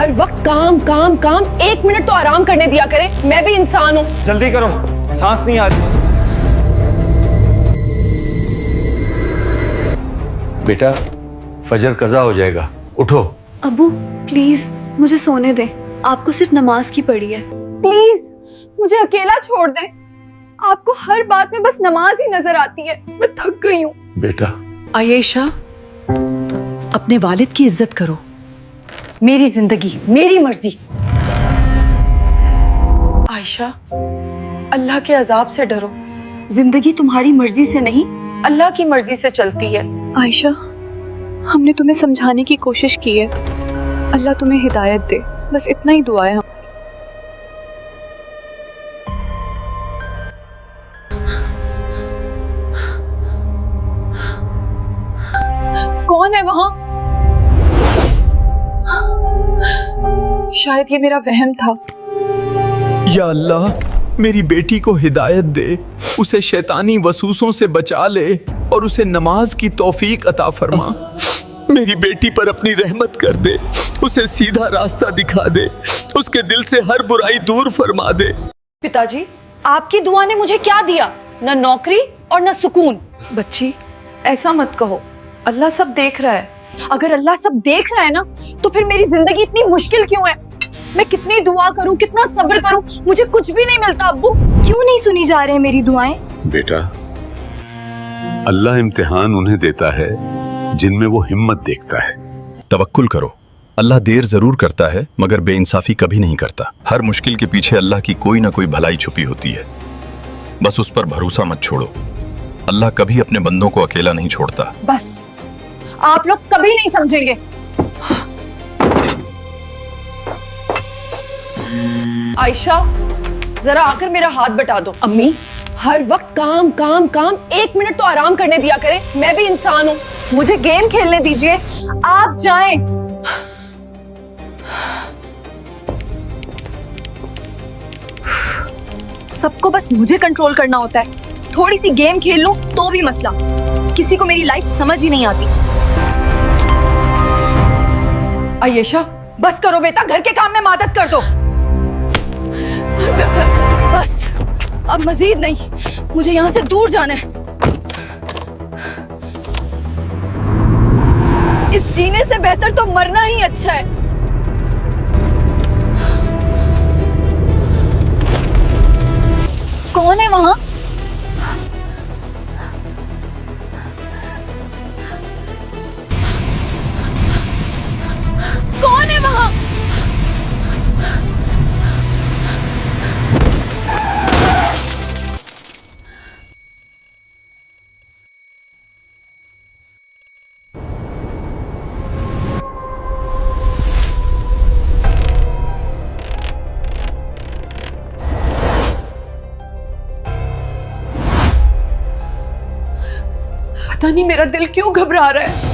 हर वक्त काम काम काम, 1 मिनट तो आराम करने दिया करे। मैं भी इंसान हूँ। जल्दी करो, सांस नहीं आ रही। बेटा फजर कज़ा हो जाएगा, उठो। अबू प्लीज मुझे सोने दे, आपको सिर्फ नमाज की पड़ी है। प्लीज मुझे अकेला छोड़ दे। आपको हर बात में बस नमाज ही नजर आती है। मैं थक गई हूँ। बेटा आयेशा, अपने वालिद की इज्जत करो। मेरी जिंदगी मेरी मर्जी। आयशा, अल्लाह के अजाब से डरो। जिंदगी तुम्हारी मर्जी से नहीं, अल्लाह की मर्जी से चलती है। आयशा, हमने तुम्हें समझाने की कोशिश की है, अल्लाह तुम्हें हिदायत दे, बस इतना ही दुआ है। कौन है वहां? शायद ये मेरा वहम था। या अल्लाह, मेरी बेटी को हिदायत दे, उसे शैतानी वसूसों से बचा ले और उसे नमाज की तौफीक अता फरमा। मेरी बेटी पर अपनी रहमत कर दे, उसे सीधा रास्ता दिखा दे, उसके दिल से हर बुराई दूर फरमा दे। पिताजी, आपकी दुआ ने मुझे क्या दिया? न नौकरी और न सुकून। बच्ची, ऐसा मत कहो, अल्लाह सब देख रहा है। अगर अल्लाह सब देख रहा है ना, तो फिर मेरी जिंदगी इतनी मुश्किल क्यों है? मैं कितनी दुआ करूं, कितना सब्र करूं, मुझे कुछ भी नहीं मिलता। अब्बू, क्यों नहीं सुनी जा रहे मेरी दुआएं? बेटा, अल्लाह इम्तिहान उन्हें देता है जिनमें वो हिम्मत देखता है। तवक्कुल करो, अल्लाह देर जरूर करता है मगर बेइंसाफी कभी नहीं करता। हर मुश्किल के पीछे अल्लाह की कोई ना कोई भलाई छुपी होती है, बस उस पर भरोसा मत छोड़ो। अल्लाह कभी अपने बंदों को अकेला नहीं छोड़ता। बस आप लोग कभी नहीं समझेंगे। आयशा, जरा आकर मेरा हाथ बटा दो। अम्मी, हर वक्त काम काम काम, 1 मिनट तो आराम करने दिया करें। मैं भी इंसान हूँ, मुझे गेम खेलने दीजिए। आप जाएं। सबको बस मुझे कंट्रोल करना होता है। थोड़ी सी गेम खेल लूं तो भी मसला। किसी को मेरी लाइफ समझ ही नहीं आती। आयेशा, बस करो बेटा, घर के काम में मदद कर दो। बस, अब मजीद नहीं, मुझे यहाँ से दूर जाना है। इस जीने से बेहतर तो मरना ही अच्छा है। कौन है वहां? कौन है वहां? पता नहीं मेरा दिल क्यों घबरा रहा है।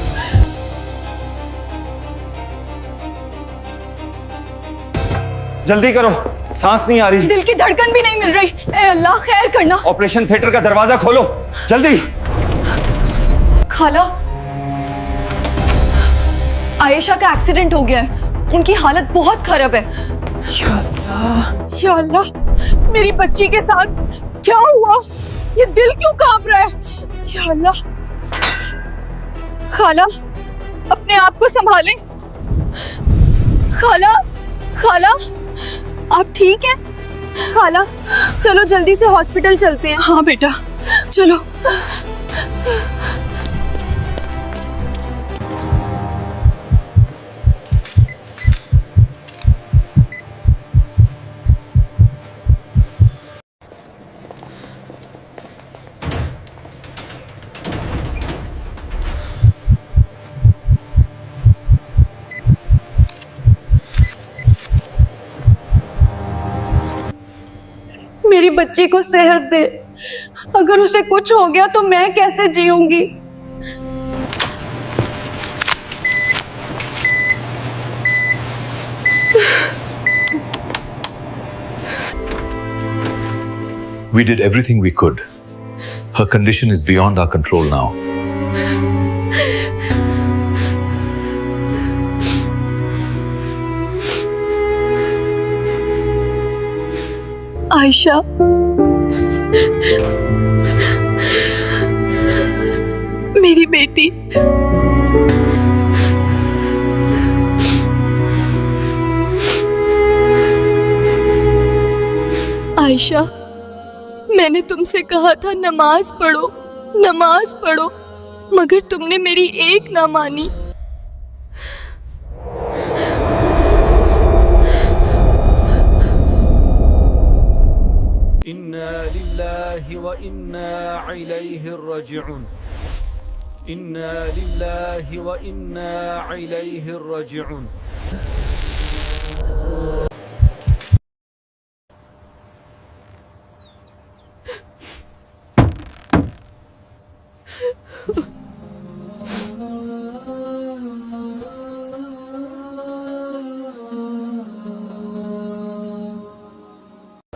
जल्दी करो, सांस नहीं आ रही। दिल की धड़कन भी नहीं मिल रही। ए अल्लाह, खैर करना। ऑपरेशन थिएटर का दरवाजा खोलो, जल्दी। खाला, आयेशा का एक्सीडेंट हो गया है, उनकी हालत बहुत खराब है। या अल्लाह, मेरी बच्ची के साथ क्या हुआ? ये दिल क्यों कांप रहा है? या अल्लाह। खाला, अपने आप को संभालें। खाला, खाला, आप ठीक हैं? खाला, चलो जल्दी से हॉस्पिटल चलते हैं। हाँ बेटा, चलो। मेरी बच्ची को सेहत दे। अगर उसे कुछ हो गया तो मैं कैसे जीऊंगी? We did everything we could. Her condition is beyond our control now. Ayesha, मेरी बेटी। आयशा, मैंने तुमसे कहा था नमाज पढ़ो, नमाज पढ़ो, मगर तुमने मेरी एक ना मानी। इन्ना लिल्लाहि व इन्ना इलैहि राजिऊन। इन्ना लिल्लाहि व इन्ना इलैहि राजिऊन।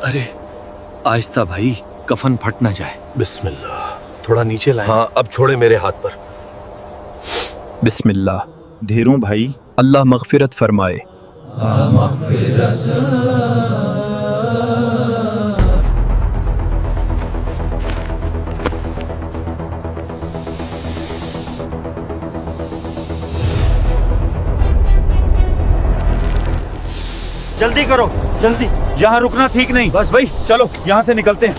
अरे आहिस्ता भाई, कफन फट ना जाए। बिस्मिल्लाह। थोड़ा नीचे लाएं। हाँ, अब छोड़े मेरे हाथ पर। बिस्मिल्लाह। धीरू भाई, अल्लाह मगफिरत फरमाए। जल्दी करो, जल्दी। यहाँ रुकना ठीक नहीं। बस भाई, चलो यहाँ से निकलते हैं।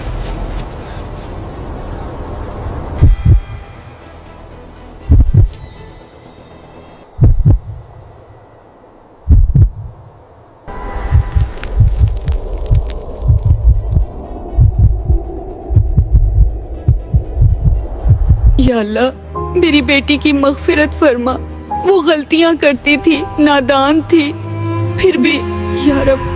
या अल्लाह, मेरी बेटी की मग़फ़िरत फरमा। वो गलतियां करती थी, नादान थी, फिर भी या रब।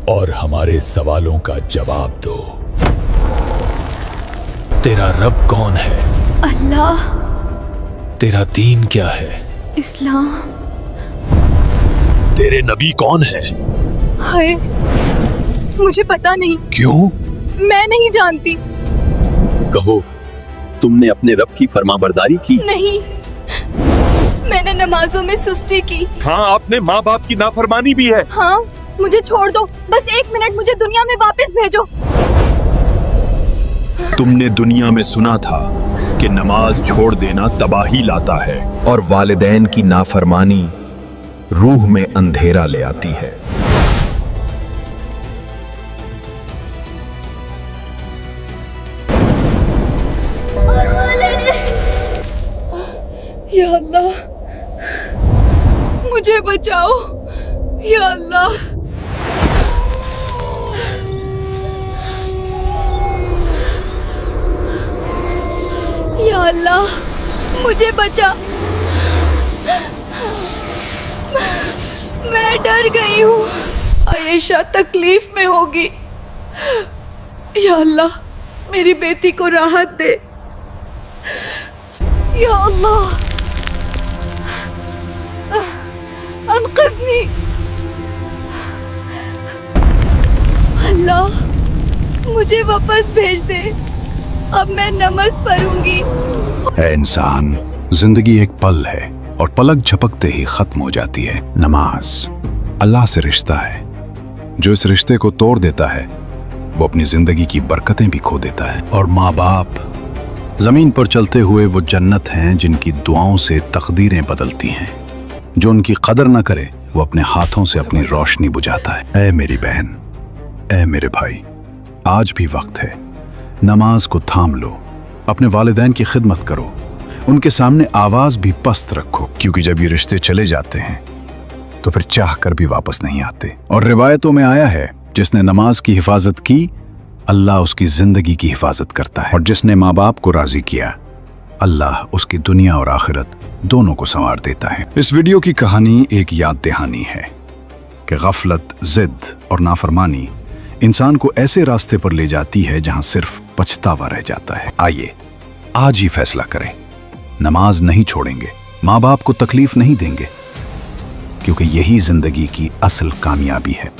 और हमारे सवालों का जवाब दो। तेरा रब कौन है? अल्लाह। तेरा दीन क्या है? इस्लाम। तेरे नबी कौन है? हाय, मुझे पता नहीं। क्यों? मैं नहीं जानती। कहो, तुमने अपने रब की फरमाबरदारी की? नहीं, मैंने नमाजों में सुस्ती की। हाँ, आपने माँ बाप की नाफरमानी भी है। हाँ, मुझे छोड़ दो, बस 1 मिनट मुझे दुनिया में वापस भेजो। तुमने दुनिया में सुना था कि नमाज छोड़ देना तबाही लाता है और वालिदैन की नाफरमानी रूह में अंधेरा ले आती है। या अल्लाह, मुझे बचाओ। या अल्लाह। या अल्लाह, मुझे बचा। मैं डर गई हूँ। आयशा तकलीफ में होगी। या अल्लाह, मेरी बेटी को राहत दे। या अल्लाह, अनक़िज़नी। अल्लाह, मुझे वापस भेज दे। अब मैं नमाज़ पढ़ूंगी। है इंसान, जिंदगी एक पल है और पलक झपकते ही खत्म हो जाती है। नमाज अल्लाह से रिश्ता है। जो इस रिश्ते को तोड़ देता है वो अपनी जिंदगी की बरकतें भी खो देता है। और माँ बाप जमीन पर चलते हुए वो जन्नत हैं जिनकी दुआओं से तकदीरें बदलती हैं। जो उनकी कदर न करे वो अपने हाथों से अपनी रोशनी बुझाता है। ऐ मेरी बहन, ऐ मेरे भाई, आज भी वक्त है। नमाज को थाम लो, अपने वालिदैन की खिदमत करो, उनके सामने आवाज भी पस्त रखो, क्योंकि जब ये रिश्ते चले जाते हैं तो फिर चाह कर भी वापस नहीं आते। और रिवायतों में आया है, जिसने नमाज की हिफाजत की अल्लाह उसकी जिंदगी की हिफाजत करता है, और जिसने माँ बाप को राजी किया अल्लाह उसकी दुनिया और आखिरत दोनों को संवार देता है। इस वीडियो की कहानी एक याद दहानी है कि गफलत, जिद और नाफरमानी इंसान को ऐसे रास्ते पर ले जाती है जहां सिर्फ पछतावा रह जाता है। आइए आज ही फैसला करें, नमाज नहीं छोड़ेंगे, माँ बाप को तकलीफ नहीं देंगे, क्योंकि यही जिंदगी की असल कामयाबी है।